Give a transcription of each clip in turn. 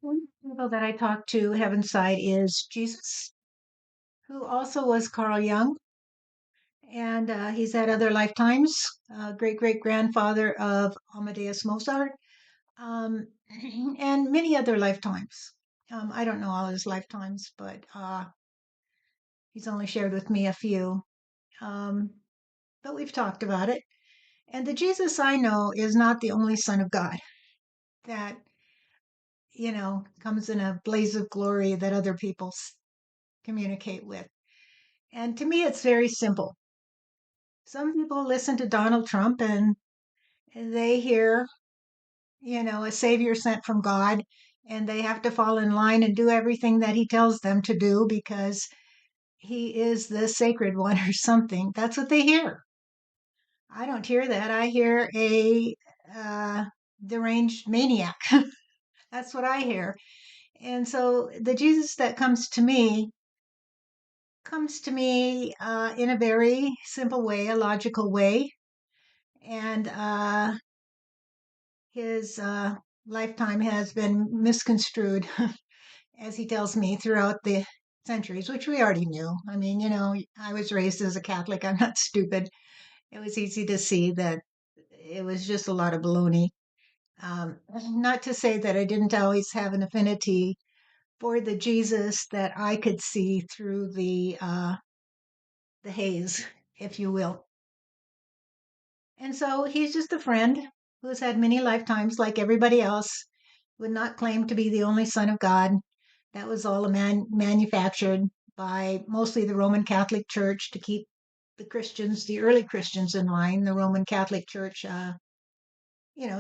One of the people that I talked to, Heavenside, is Jesus, who also was Carl Jung, and he's had other lifetimes. Great great grandfather of Amadeus Mozart, um, and many other lifetimes. I don't know all his lifetimes, but he's only shared with me a few. Um, but we've talked about it. And the Jesus I know is not the only Son of God that, comes in a blaze of glory that other people communicate with. And to me, it's very simple. Some people listen to Donald Trump and they hear, a savior sent from God, and they have to fall in line and do everything that he tells them to do because he is the sacred one or something. That's what they hear. I don't hear that. I hear a uh, deranged maniac. That's what I hear. And so the Jesus that comes to me in a very simple way, a logical way, and his lifetime has been misconstrued, as he tells me, throughout the centuries, which we already knew. I mean, I was raised as a Catholic. I'm not stupid. It was easy to see that it was just a lot of baloney. Not to say that I didn't always have an affinity for the Jesus that I could see through the haze, if you will. And so he's just a friend who's had many lifetimes, like everybody else, would not claim to be the only Son of God. That was all manufactured by mostly the Roman Catholic Church to keep the Christians, the early Christians, in line. The Roman Catholic Church,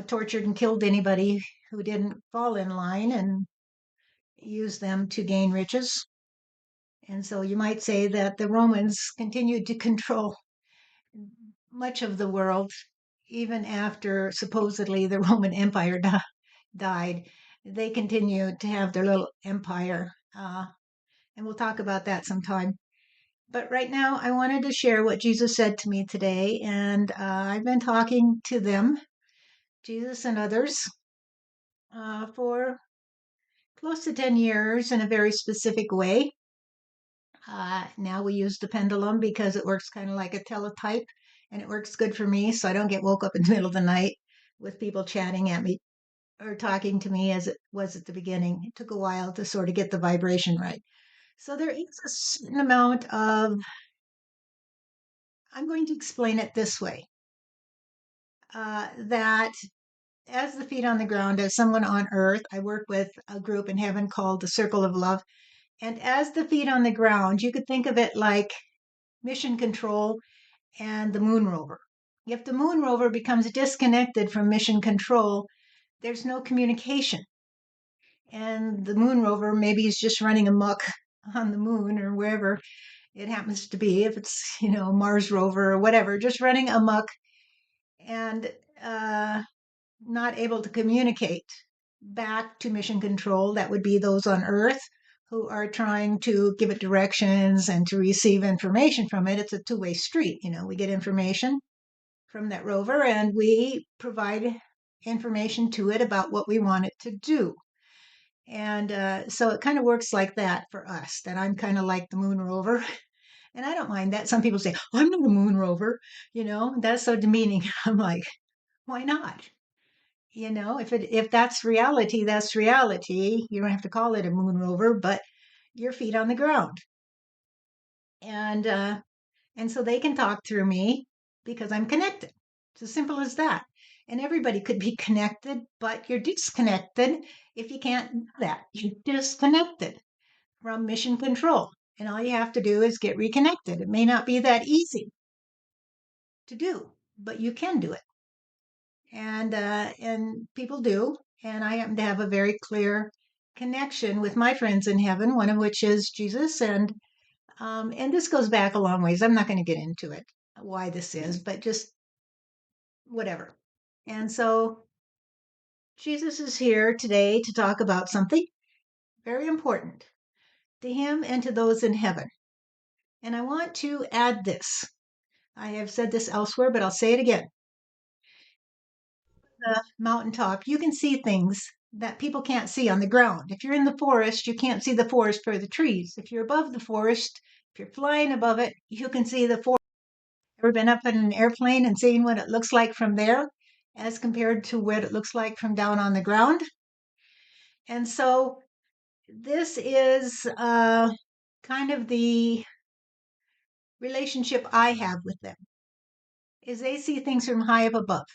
tortured and killed anybody who didn't fall in line and used them to gain riches. And so you might say that the Romans continued to control much of the world even after supposedly the Roman Empire died. They continued to have their little empire. And we'll talk about that sometime. But right now, I wanted to share what Jesus said to me today. And I've been talking to them, Jesus and others, for close to 10 years in a very specific way. Now we use the pendulum because it works kind of like a teletype and it works good for me. So I don't get woke up in the middle of the night with people chatting at me or talking to me as it was at the beginning. It took a while to sort of get the vibration right. So there is a certain amount of, I'm going to explain it this way, that as the feet on the ground, as someone on earth, I work with a group in heaven called the Circle of Love. And as the feet on the ground, you could think of it like mission control and the moon rover. If the moon rover becomes disconnected from mission control, there's no communication. And the moon rover maybe is just running amok on the moon or wherever it happens to be, if it's, Mars rover or whatever, just running amok and not able to communicate back to mission control. That would be those on Earth who are trying to give it directions and to receive information from it. It's a two-way street. We get information from that rover and we provide information to it about what we want it to do. And so it kind of works like that for us, that I'm kind of like the moon rover. And I don't mind that. Some people say, I'm not a moon rover. That's so demeaning. I'm like, why not? If that's reality, that's reality. You don't have to call it a moon rover, but your feet on the ground. And so they can talk through me because I'm connected. It's as simple as that. And everybody could be connected, but you're disconnected if you can't do that. You're disconnected from mission control. And all you have to do is get reconnected. It may not be that easy to do, but you can do it. And people do. And I happen to have a very clear connection with my friends in heaven, one of which is Jesus. And this goes back a long ways. I'm not going to get into it, why this is, but just whatever. And so Jesus is here today to talk about something very important to him and to those in heaven. And I want to add this. I have said this elsewhere, but I'll say it again. The mountaintop, you can see things that people can't see on the ground. If you're in the forest, you can't see the forest for the trees. If you're above the forest, if you're flying above it, you can see the forest. Ever been up in an airplane and seen what it looks like from there as compared to what it looks like from down on the ground? And so this is kind of the relationship I have with them is they see things from high up above,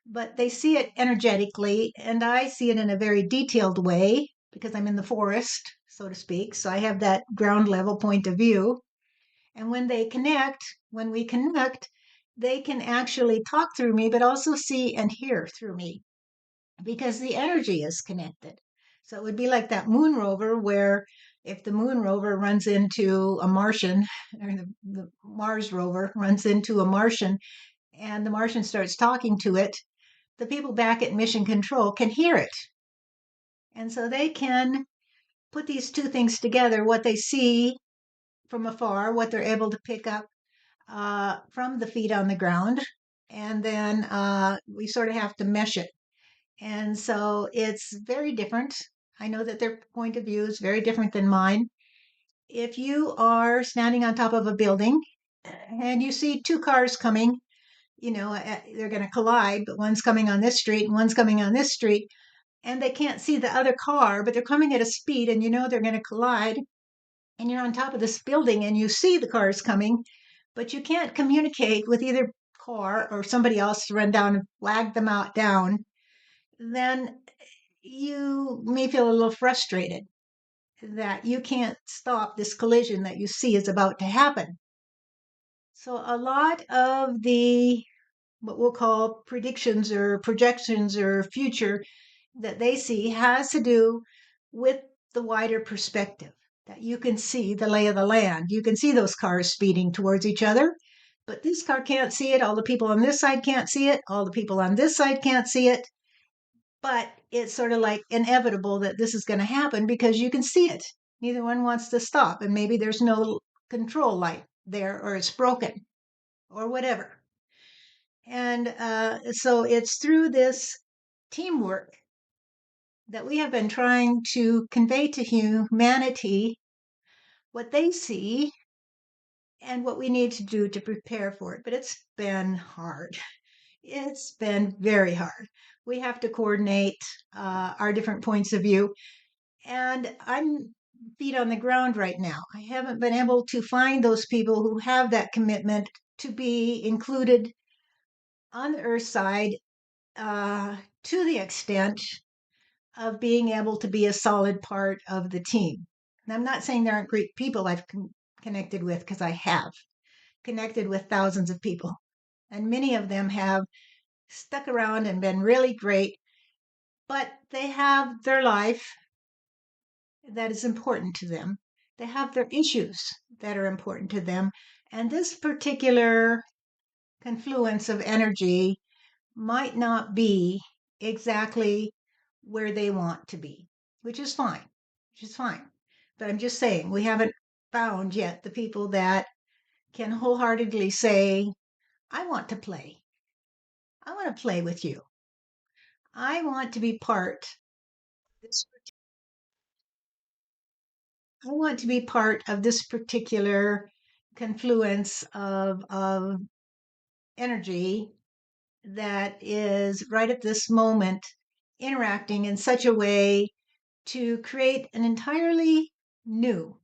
but they see it energetically, and I see it in a very detailed way because I'm in the forest, so to speak. So I have that ground level point of view. And when we connect, they can actually talk through me, but also see and hear through me because the energy is connected. So it would be like that moon rover where if the moon rover runs into a Martian, or the Mars rover runs into a Martian, and the Martian starts talking to it, the people back at Mission Control can hear it. And so they can put these two things together, what they see from afar, what they're able to pick up from the feet on the ground, and then we sort of have to mesh it. And so it's very different. I know that their point of view is very different than mine. If you are standing on top of a building and you see two cars coming, they're going to collide, but one's coming on this street and one's coming on this street, and they can't see the other car, but they're coming at a speed and you know they're going to collide, and you're on top of this building and you see the cars coming, but you can't communicate with either car or somebody else to run down and flag them out down, then you may feel a little frustrated that you can't stop this collision that you see is about to happen. So a lot of the what we'll call predictions or projections or future that they see has to do with the wider perspective that you can see the lay of the land. You can see those cars speeding towards each other, but this car can't see it. All the people on this side can't see it. All the people on this side can't see it. But it's sort of like inevitable that this is going to happen because you can see it. Neither one wants to stop, and maybe there's no control light there, or it's broken, or whatever. And so it's through this teamwork that we have been trying to convey to humanity what they see and what we need to do to prepare for it. But it's been hard. It's been very hard. We have to coordinate our different points of view. And I'm feet on the ground right now. I haven't been able to find those people who have that commitment to be included on the earth side to the extent of being able to be a solid part of the team. And I'm not saying there aren't great people I've connected with, because I have connected with thousands of people. And many of them have stuck around and been really great, but they have their life that is important to them. They have their issues that are important to them. And this particular confluence of energy might not be exactly where they want to be, which is fine, which is fine. But I'm just saying, we haven't found yet the people that can wholeheartedly say, I want to play. I want to play with you. I want to be part. This, I want to be part of this particular confluence of energy that is right at this moment interacting in such a way to create an entirely new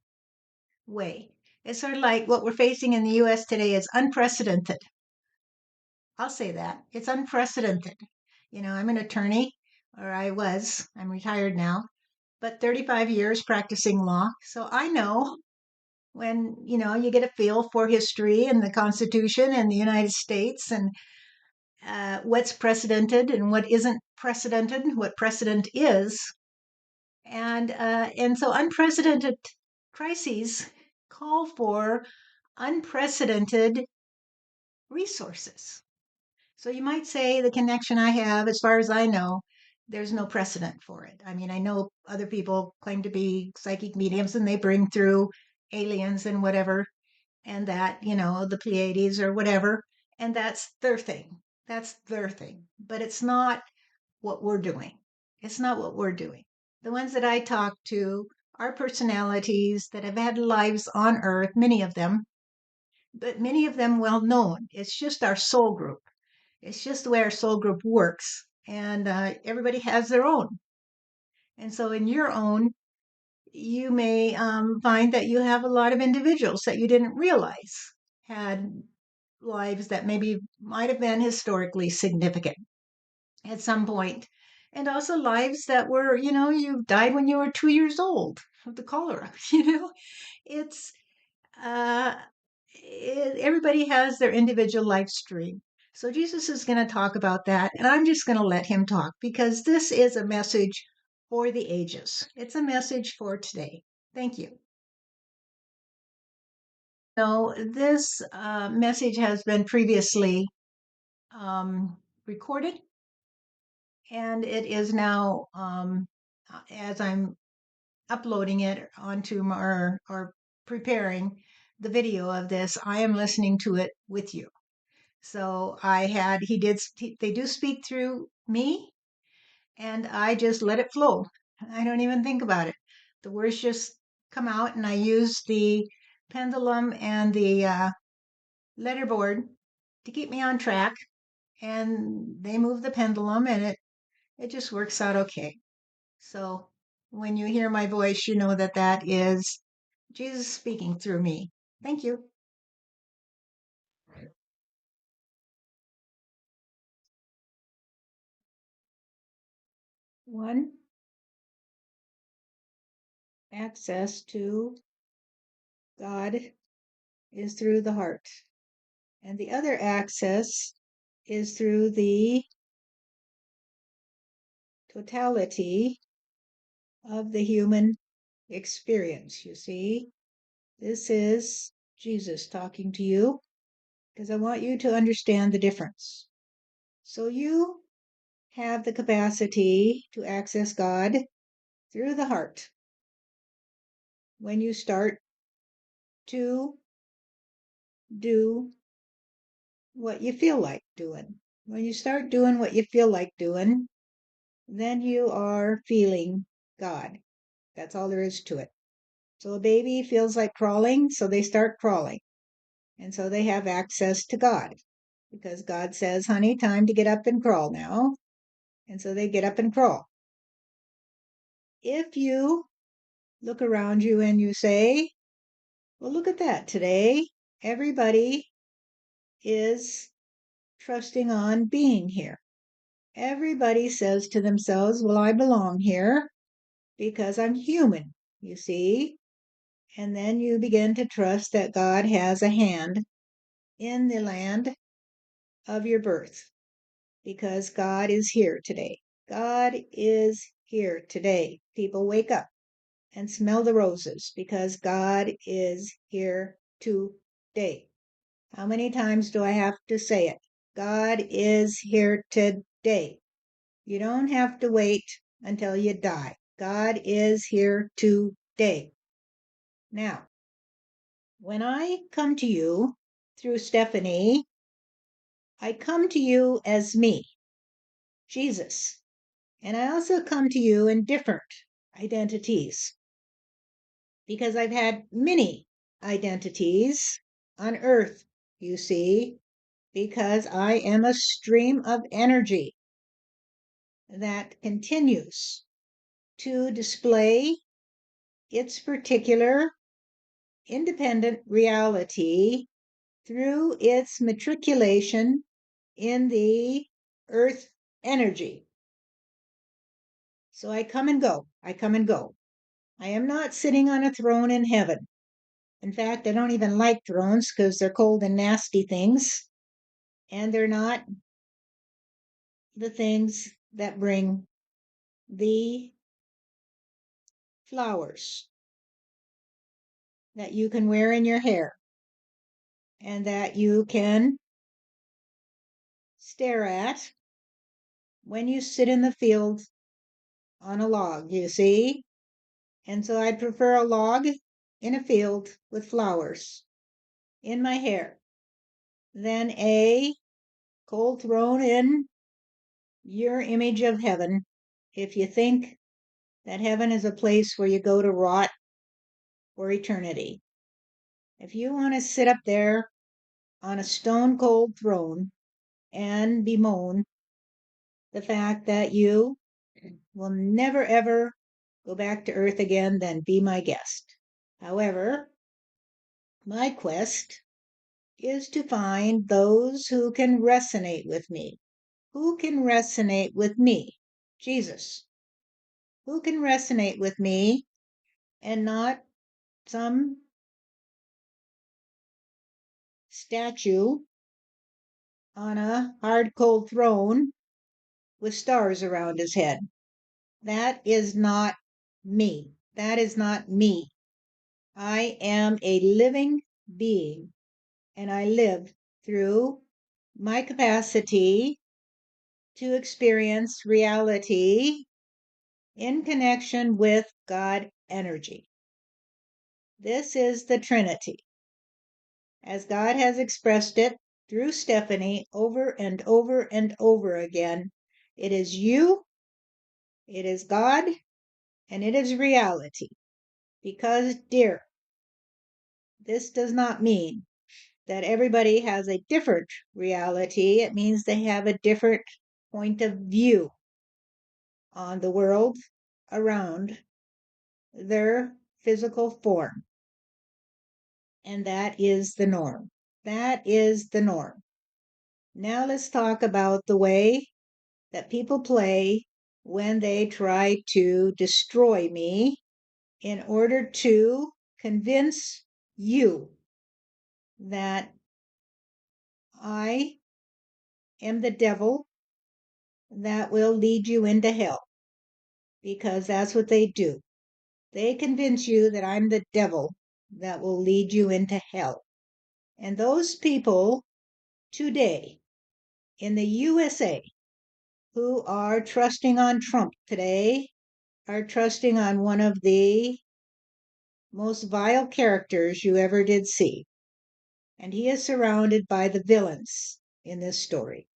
way. It's sort of like what we're facing in the US today is unprecedented. I'll say that. It's unprecedented. I'm an attorney, or I was. I'm retired now, but 35 years practicing law. So I know when, you get a feel for history and the Constitution and the United States and what's precedented and what isn't precedented, what precedent is. And so unprecedented crises call for unprecedented resources. So you might say the connection I have, as far as I know, there's no precedent for it. I mean, I know other people claim to be psychic mediums and they bring through aliens and whatever, and that, the Pleiades or whatever, and that's their thing. That's their thing. But it's not what we're doing. It's not what we're doing. The ones that I talk to are personalities that have had lives on earth, many of them, but many of them well known. It's just our soul group. It's just the way our soul group works. And everybody has their own. And so in your own, you may find that you have a lot of individuals that you didn't realize had lives that maybe might have been historically significant at some point, and also lives that were, you died when you were 2 years old of the cholera. It's uh, everybody has their individual life stream. So Jesus is going to talk about that, and I'm just going to let him talk because this is a message for the ages. It's a message for today. Thank you. No, this message has been previously recorded, and it is now, as I'm uploading it onto my, or preparing the video of this, I am listening to it with you. So they do speak through me, and I just let it flow. I don't even think about it. The words just come out, and I use the pendulum and the letterboard to keep me on track. And they move the pendulum, and it just works out okay. So when you hear my voice, you know that that is Jesus speaking through me. Thank you. One, access to God is through the heart, and the other access is through the totality of the human experience. You see, this is Jesus talking to you because I want you to understand the difference. So you have the capacity to access God through the heart when you start to do what you feel like doing. When you start doing what you feel like doing, then you are feeling God. That's all there is to it. So a baby feels like crawling, so they start crawling. And so they have access to God because God says, honey, time to get up and crawl now. And so they get up and crawl. If you look around you and you say, well, look at that today, everybody is trusting on being here. Everybody says to themselves, well, I belong here because I'm human, you see. And then you begin to trust that God has a hand in the land of your birth because God is here today. God is here today. People, wake up and smell the roses because God is here today. How many times do I have to say it? God is here today. You don't have to wait until you die. God is here today. Now, when I come to you through Stephanie, I come to you as me, Jesus. And I also come to you in different identities because I've had many identities on earth, you see, because I am a stream of energy that continues to display its particular independent reality through its matriculation in the earth energy. So I come and go. I come and go. I am not sitting on a throne in heaven. In fact, I don't even like thrones because they're cold and nasty things, and they're not the things that bring the flowers that you can wear in your hair and that you can stare at when you sit in the field on a log, you see? And so I prefer a log in a field with flowers in my hair than a cold throne in your image of heaven if you think that heaven is a place where you go to rot for eternity. If you want to sit up there on a stone cold throne and bemoan the fact that you will never ever go back to earth again, then be my guest. However, my quest is to find those who can resonate with me. Who can resonate with me? Jesus. Who can resonate with me and not some statue on a hard cold throne with stars around his head? That is not me. That is not me. I am a living being, and I live through my capacity to experience reality in connection with God energy. This is the Trinity, as God has expressed it through Stephanie over and over and over again. It is you, it is God, and it is reality. Because, dear, this does not mean that everybody has a different reality. It means they have a different point of view on the world around their physical form. And that is the norm. That is the norm. Now let's talk about the way that people play when they try to destroy me in order to convince you that I am the devil that will lead you into hell, because that's what they do. They convince you that I'm the devil that will lead you into hell. And those people today in the USA who are trusting on Trump today are trusting on one of the most vile characters you ever did see. And he is surrounded by the villains in this story.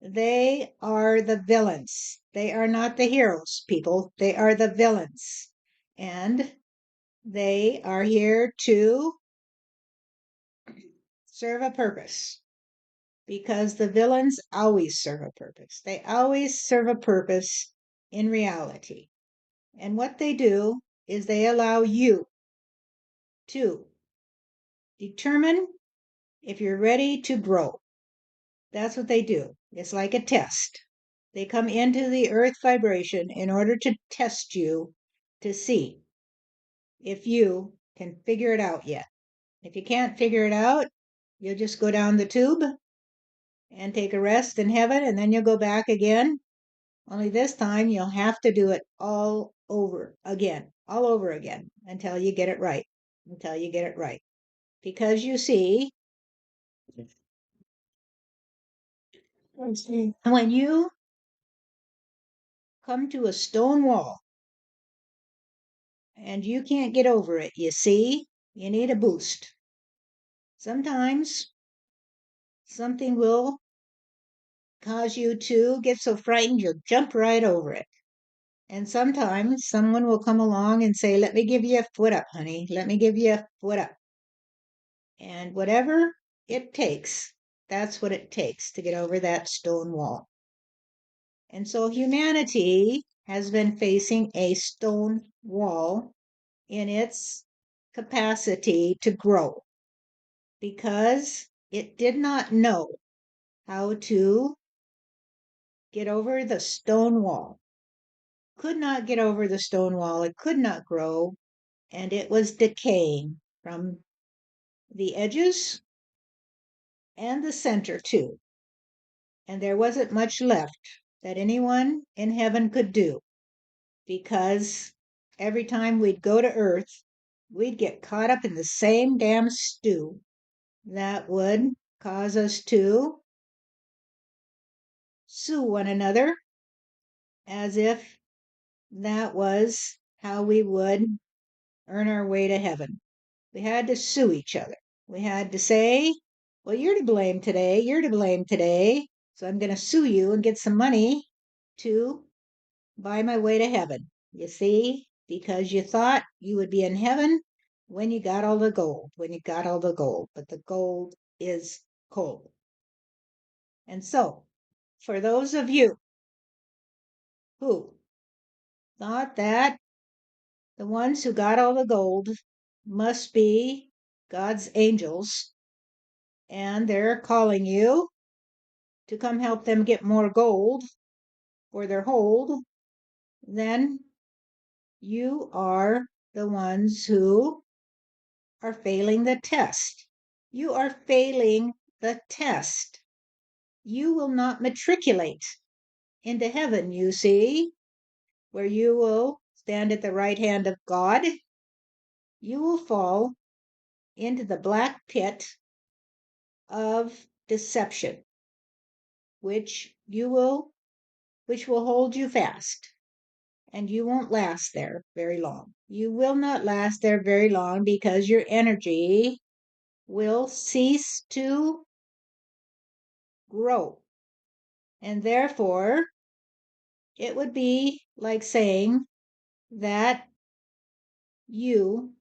They are the villains. They are not the heroes, people. They are the villains. And they are here to serve a purpose, because the villains always serve a purpose. They always serve a purpose in reality. And what they do is they allow you to determine if you're ready to grow. That's what they do. It's like a test. They come into the earth vibration in order to test you to see if you can figure it out yet. If you can't figure it out, you'll just go down the tube and take a rest in heaven, and then you'll go back again. Only this time you'll have to do it all over again, until you get it right. Until you get it right. Because you see, when you come to a stone wall and you can't get over it, you see, you need a boost. Sometimes something will cause you to get so frightened you'll jump right over it. And sometimes someone will come along and say, let me give you a foot up, honey. Let me give you a foot up. And whatever it takes, that's what it takes to get over that stone wall. And so humanity has been facing a stone wall in its capacity to grow, because it did not know how to get over the stone wall. Could not get over the stone wall. It could not grow, and it was decaying from the edges and the center too. And there wasn't much left that anyone in heaven could do, because every time we'd go to earth, we'd get caught up in the same damn stew that would cause us to sue one another, as if that was how we would earn our way to heaven. We had to sue each other. We had to say, well, you're to blame today. You're to blame today. So I'm going to sue you and get some money to buy my way to heaven. You see, because you thought you would be in heaven when you got all the gold, but the gold is cold. And so, for those of you who thought that the ones who got all the gold must be God's angels, and they're calling you to come help them get more gold for their hold, then you are the ones who are failing the test. You are failing the test. You will not matriculate into heaven, you see, where you will stand at the right hand of God. You will fall into the black pit of deception, which will hold you fast, and you won't last there very long. You will not last there very long because your energy will cease to grow. And therefore, it would be like saying that you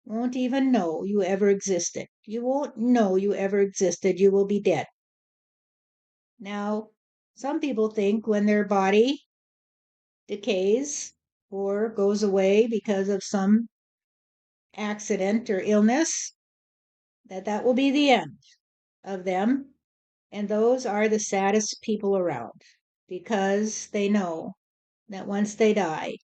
won't even know you ever existed. You won't know you ever existed. You will be dead. Now, some people think when their body decays or goes away because of some accident or illness, that will be the end of them. And those are the saddest people around because they know that once they die,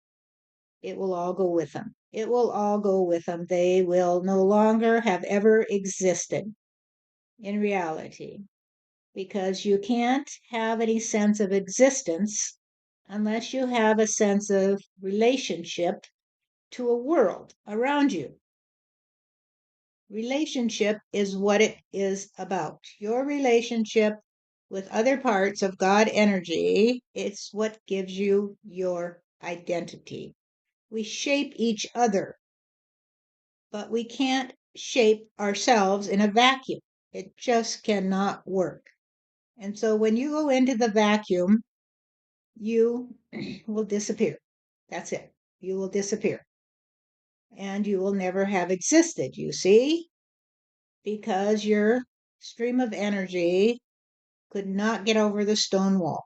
it will all go with them. It will all go with them. They will no longer have ever existed in reality because you can't have any sense of existence unless you have a sense of relationship to a world around you. Relationship is what it is about. Your relationship with other parts of God energy, it's what gives you your identity. We shape each other, but we can't shape ourselves in a vacuum. It just cannot work. And so when you go into the vacuum, you will disappear. That's it. You will disappear. And you will never have existed, you see, because your stream of energy could not get over the stone wall.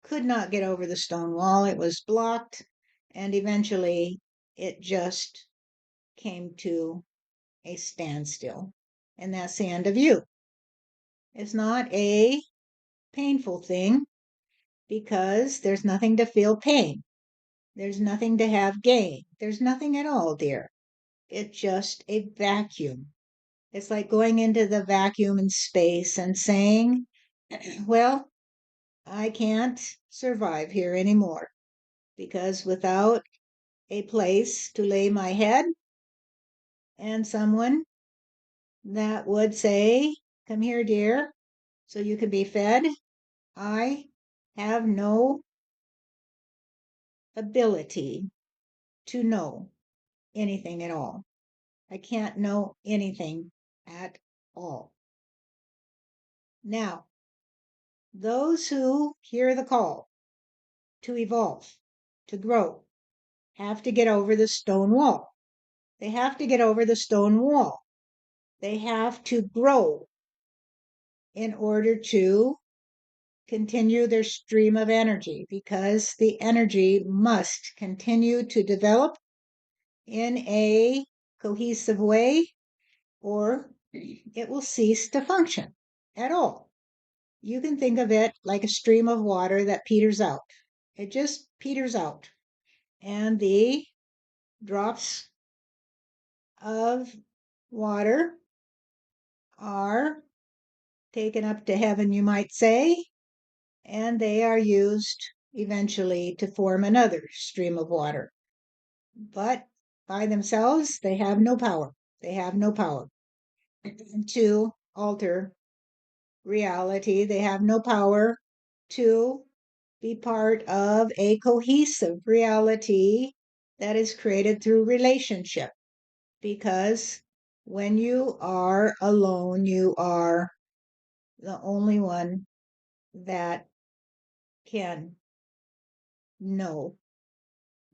Could not get over the stone wall. It was blocked, and eventually it just came to a standstill. And that's the end of you. It's not a painful thing because there's nothing to feel pain. There's nothing to have gain. There's nothing at all, dear. It's just a vacuum. It's like going into the vacuum in space and saying, well, I can't survive here anymore because without a place to lay my head and someone that would say, come here, dear, so you can be fed, I have no ability to know anything at all. I can't know anything at all. Now, those who hear the call to evolve, to grow, have to get over the stone wall. They have to get over the stone wall. They have to grow in order to continue their stream of energy because the energy must continue to develop in a cohesive way or it will cease to function at all. You can think of it like a stream of water that peters out. It just peters out. And the drops of water are taken up to heaven, you might say, and they are used eventually to form another stream of water. But by themselves, they have no power. They have no power to alter reality. They have no power to be part of a cohesive reality that is created through relationship. Because when you are alone, you are the only one that can know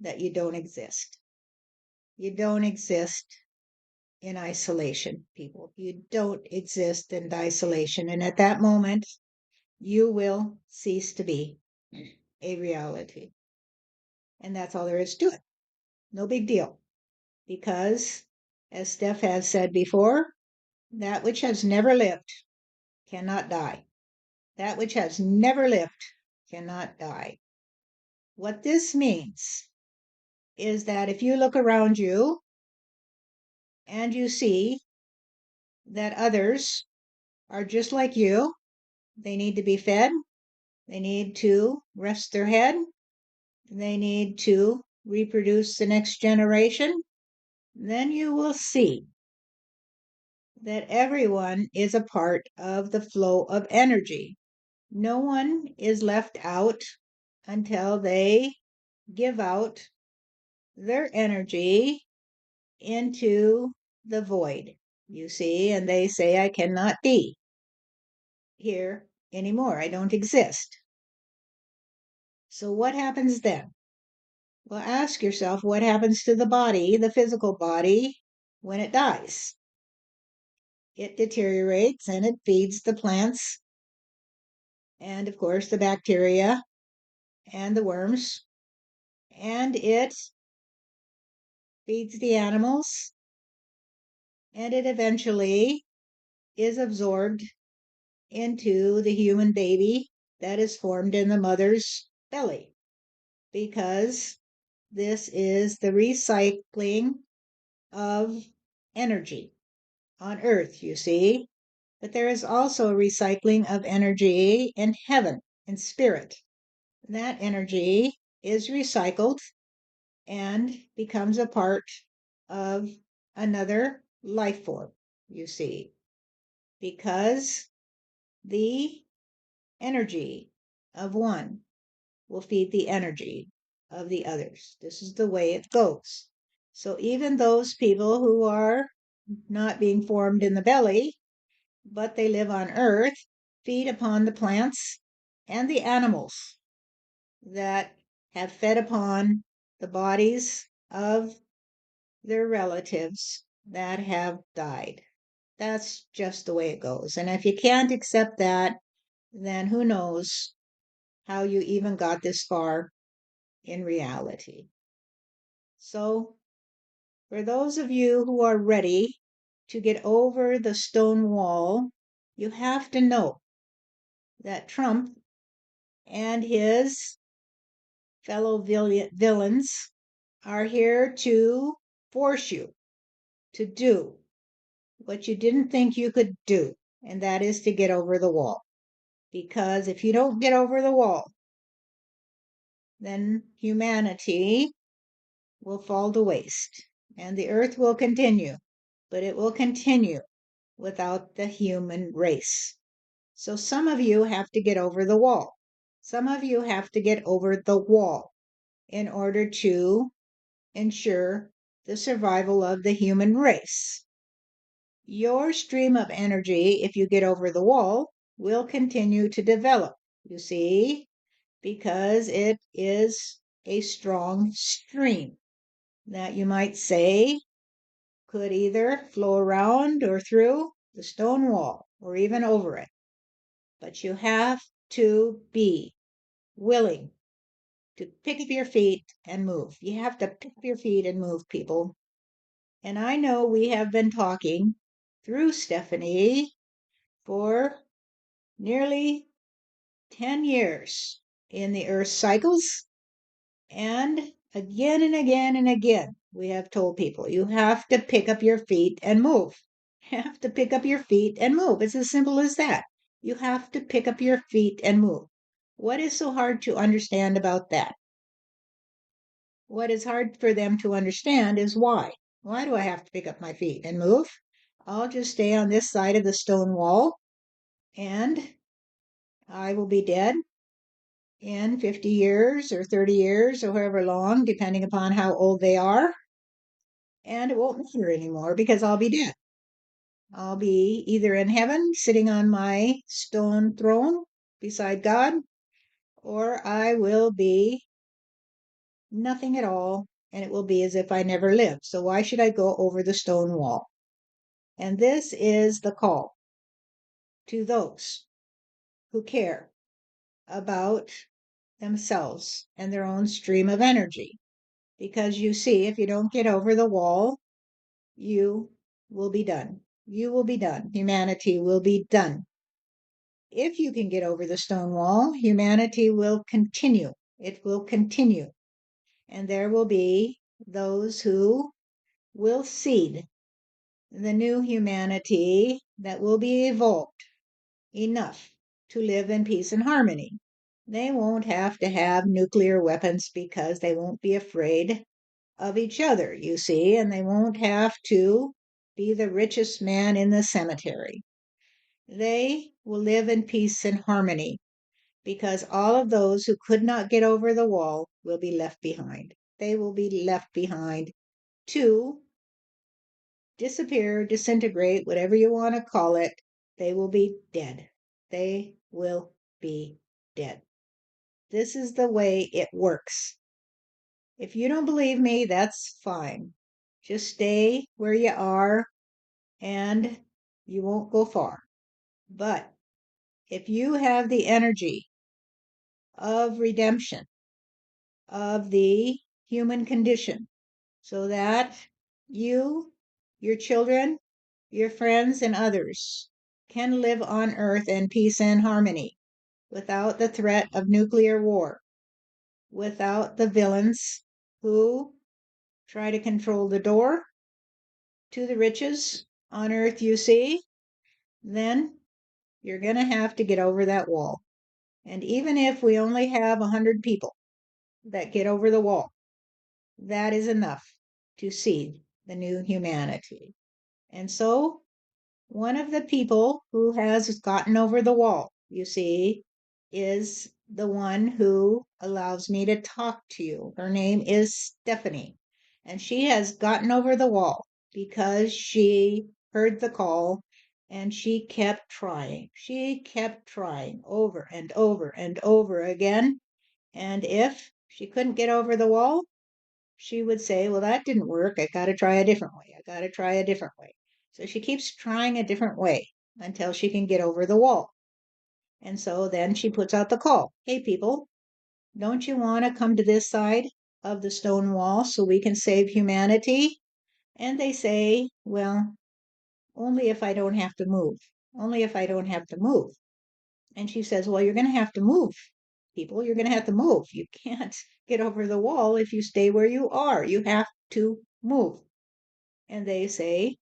that you don't exist. You don't exist in isolation, people. You don't exist in isolation. And at that moment, you will cease to be a reality. And that's all there is to it. No big deal. Because, as Steph has said before, that which has never lived cannot die. That which has never lived cannot die. What this means is that if you look around you and you see that others are just like you, they need to be fed, they need to rest their head, they need to reproduce the next generation, then you will see that everyone is a part of the flow of energy. No one is left out until they give out their energy into the void, you see, and they say, I cannot be here anymore. I don't exist. So what happens then? Well, ask yourself what happens to the body, the physical body, when it dies. It deteriorates and it feeds the plants and, of course, the bacteria and the worms, and it feeds the animals, and it eventually is absorbed into the human baby that is formed in the mother's belly, because this is the recycling of energy on earth, you see. But there is also a recycling of energy in heaven, in spirit. That energy is recycled and becomes a part of another life form, you see, because the energy of one will feed the energy of the others. This is the way it goes. So even those people who are not being formed in the belly, but they live on earth, feed upon the plants and the animals that have fed upon the bodies of their relatives that have died. That's just the way it goes. And if you can't accept that, then who knows how you even got this far in reality. So, for those of you who are ready to get over the stone wall, you have to know that Trump and his fellow villains are here to force you to do what you didn't think you could do, and that is to get over the wall. Because if you don't get over the wall, then humanity will fall to waste and the earth will continue, but it will continue without the human race. So some of you have to get over the wall. Some of you have to get over the wall in order to ensure the survival of the human race. Your stream of energy, if you get over the wall, will continue to develop, you see, because it is a strong stream that you might say could either flow around or through the stone wall or even over it. But you have to be willing to pick up your feet and move. You have to pick up your feet and move, people. And I know we have been talking through Stephanie for nearly 10 years in the Earth cycles. And again and again and again, we have told people you have to pick up your feet and move. You have to pick up your feet and move. It's as simple as that. You have to pick up your feet and move. What is so hard to understand about that? What is hard for them to understand is why. Why do I have to pick up my feet and move? I'll just stay on this side of the stone wall and I will be dead in 50 years or 30 years or however long, depending upon how old they are. And it won't matter anymore because I'll be dead. I'll be either in heaven sitting on my stone throne beside God, or I will be nothing at all, and it will be as if I never lived. So why should I go over the stone wall? And this is the call to those who care about themselves and their own stream of energy. Because you see, if you don't get over the wall, you will be done. You will be done. Humanity will be done. If you can get over the stone wall, humanity will continue. It will continue. And there will be those who will seed the new humanity that will be evolved enough to live in peace and harmony. They won't have to have nuclear weapons because they won't be afraid of each other, you see, and they won't have to be the richest man in the cemetery. They will live in peace and harmony because all of those who could not get over the wall will be left behind. They will be left behind to disappear, disintegrate, whatever you want to call it. They will be dead. They will be dead. This is the way it works. If you don't believe me, that's fine. Just stay where you are and you won't go far. But if you have the energy of redemption of the human condition, so that you, your children, your friends, and others can live on earth in peace and harmony without the threat of nuclear war, without the villains who try to control the door to the riches on earth, you see, then you're going to have to get over that wall. And even if we only have 100 people that get over the wall, that is enough to seed the new humanity. And so, one of the people who has gotten over the wall, you see, is the one who allows me to talk to you. Her name is Stephanie. And she has gotten over the wall because she heard the call and she kept trying. She kept trying over and over and over again. And if she couldn't get over the wall, she would say, well, that didn't work. I got to try a different way. I got to try a different way. So she keeps trying a different way until she can get over the wall. And so then she puts out the call. Hey, people, don't you want to come to this side of the stone wall so we can save humanity? And they say, well, only if I don't have to move. Only if I don't have to move. And she says, well, you're going to have to move, people. You're going to have to move. You can't get over the wall if you stay where you are. You have to move. And they say,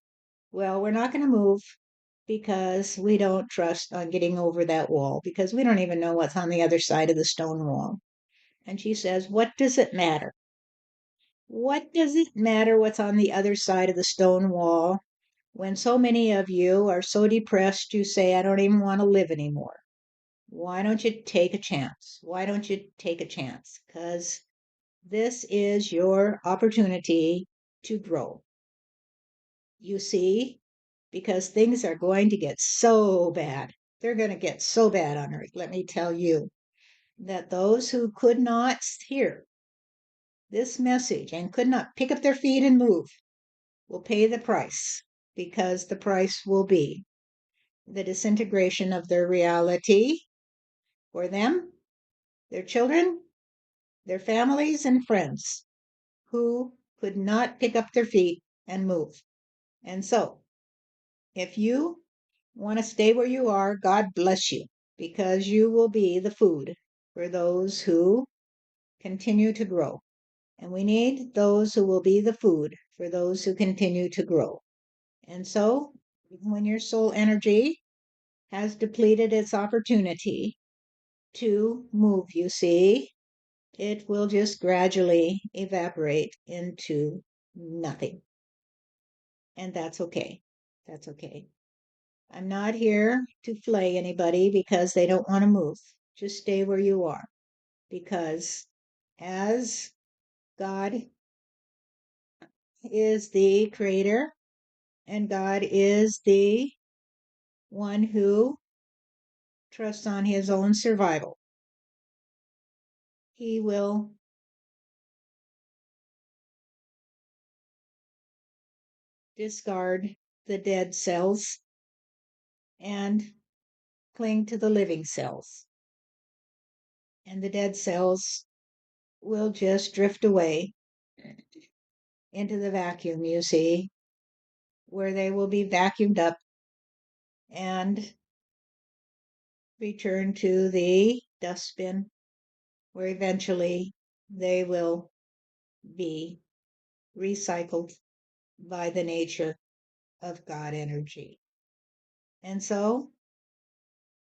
well, we're not going to move because we don't trust on getting over that wall because we don't even know what's on the other side of the stone wall. And she says, what does it matter? What does it matter what's on the other side of the stone wall when so many of you are so depressed you say, I don't even want to live anymore? Why don't you take a chance? Why don't you take a chance? Because this is your opportunity to grow. You see, because things are going to get so bad. They're going to get so bad on earth, let me tell you, that those who could not hear this message and could not pick up their feet and move will pay the price, because the price will be the disintegration of their reality for them, their children, their families, and friends who could not pick up their feet and move. And so, if you want to stay where you are, God bless you, because you will be the food for those who continue to grow. And we need those who will be the food for those who continue to grow. And so, when your soul energy has depleted its opportunity to move, you see, it will just gradually evaporate into nothing. And that's okay. That's okay. I'm not here to flay anybody because they don't want to move. Just stay where you are. Because as God is the creator and God is the one who trusts on his own survival, he will discard the dead cells and cling to the living cells. And the dead cells will just drift away into the vacuum, you see, where they will be vacuumed up and return to the dustbin, where eventually they will be recycled by the nature of God energy. And so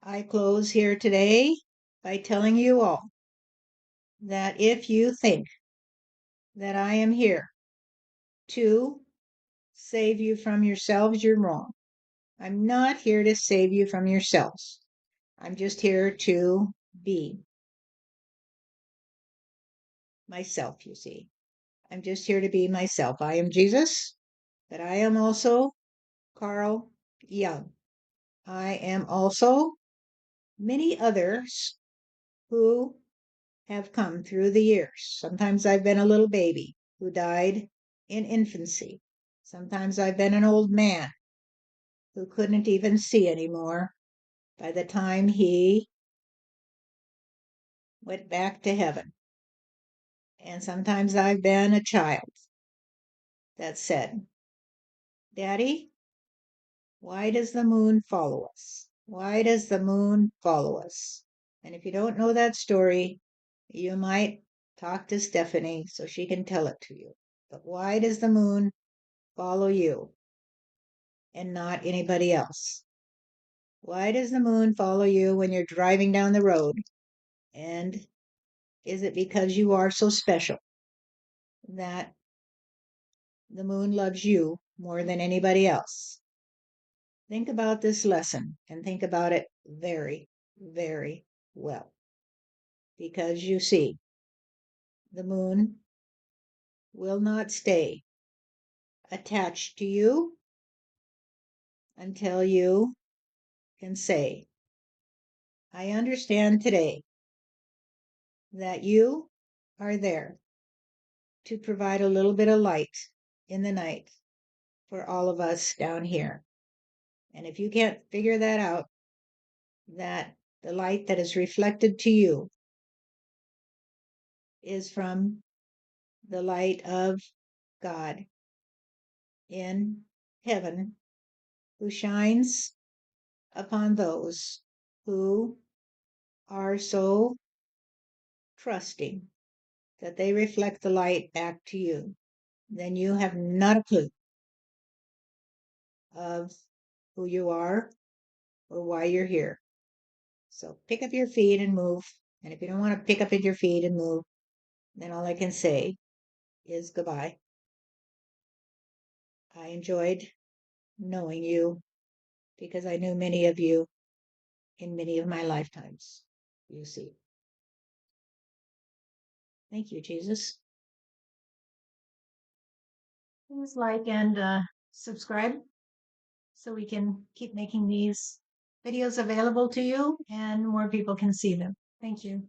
I close here today by telling you all that if you think that I am here to save you from yourselves, you're wrong. I'm not here to save you from yourselves. I'm just here to be myself, you see. I'm just here to be myself. I am Jesus, but I am also Carl Jung. I am also many others who have come through the years. Sometimes I've been a little baby who died in infancy. Sometimes I've been an old man who couldn't even see anymore by the time he went back to heaven. And sometimes I've been a child that said, Daddy, why does the moon follow us? Why does the moon follow us? And if you don't know that story, you might talk to Stephanie so she can tell it to you. But why does the moon follow you and not anybody else? Why does the moon follow you when you're driving down the road? And is it because you are so special that the moon loves you more than anybody else? Think about this lesson and think about it very, very well. Because you see, the moon will not stay attached to you until you can say, I understand today that you are there to provide a little bit of light in the night for all of us down here. And if you can't figure that out, that the light that is reflected to you is from the light of God in heaven, who shines upon those who are so trusting that they reflect the light back to you, then you have not a clue of who you are or why you're here. So pick up your feet and move. And if you don't want to pick up your feet and move, then all I can say is goodbye. I enjoyed knowing you because I knew many of you in many of my lifetimes, you see. Thank you, Jesus. Please like and subscribe so we can keep making these videos available to you and more people can see them. Thank you.